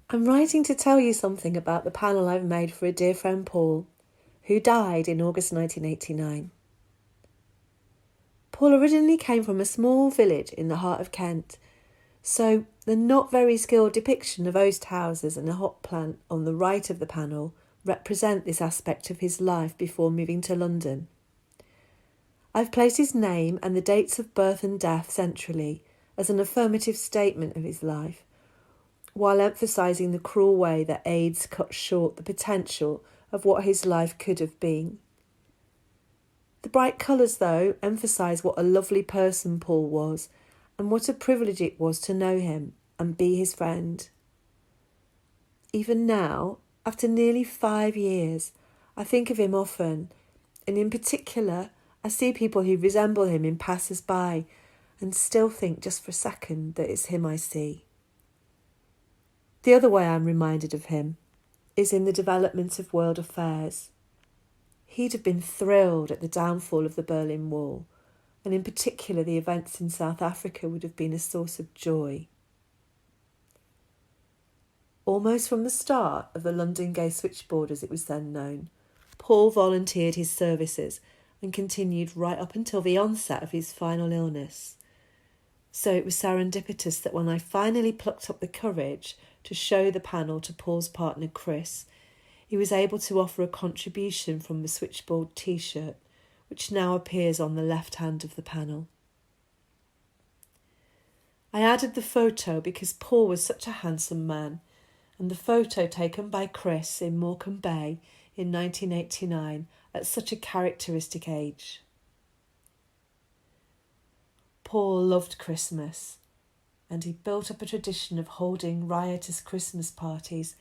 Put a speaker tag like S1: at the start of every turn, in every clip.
S1: I'm writing to tell you something about the panel I've made for a dear friend Paul, who died in August 1989. Paul originally came from a small village in the heart of Kent, so the not very skilled depiction of oast houses and a hop plant on the right of the panel represent this aspect of his life before moving to London. I've placed his name and the dates of birth and death centrally as an affirmative statement of his life, while emphasising the cruel way that AIDS cut short the potential of what his life could have been. The bright colours, though, emphasise what a lovely person Paul was and what a privilege it was to know him and be his friend. Even now, after nearly 5 years, I think of him often, and in particular, I see people who resemble him in passers-by and still think just for a second that it's him I see. The other way I'm reminded of him is in the development of world affairs. He'd have been thrilled at the downfall of the Berlin Wall, and in particular the events in South Africa would have been a source of joy. Almost from the start of the London Gay Switchboard, as it was then known, Paul volunteered his services and continued right up until the onset of his final illness. So it was serendipitous that when I finally plucked up the courage to show the panel to Paul's partner Chris, he was able to offer a contribution from the Switchboard t-shirt, which now appears on the left hand of the panel. I added the photo because Paul was such a handsome man, and the photo taken by Chris in Morecambe Bay in 1989 at such a characteristic age. Paul loved Christmas, and he built up a tradition of holding riotous Christmas parties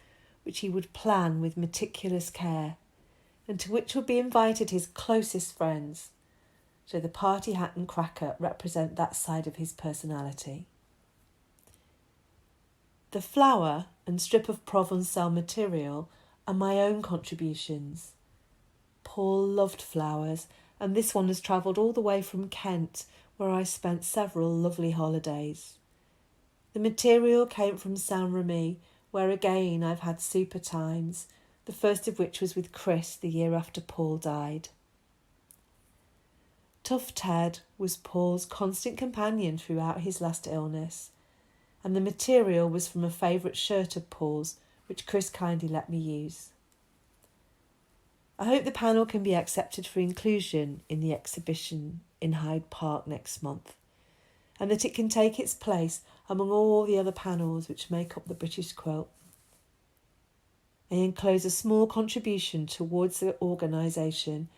S1: which he would plan with meticulous care, and to which would be invited his closest friends, so the party hat and cracker represent that side of his personality. The flower and strip of Provençal material are my own contributions. Paul loved flowers, and this one has travelled all the way from Kent, where I spent several lovely holidays. The material came from Saint-Remy, where again I've had super times, the first of which was with Chris the year after Paul died. Tough Ted was Paul's constant companion throughout his last illness, and the material was from a favourite shirt of Paul's, which Chris kindly let me use. I hope the panel can be accepted for inclusion in the exhibition in Hyde Park next month, and that it can take its place among all the other panels which make up the British quilt. I enclose a small contribution towards the organisation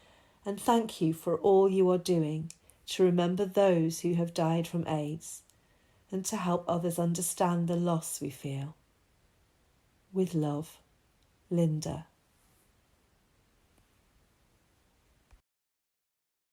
S1: and thank you for all you are doing to remember those who have died from AIDS and to help others understand the loss we feel. With love, Linda.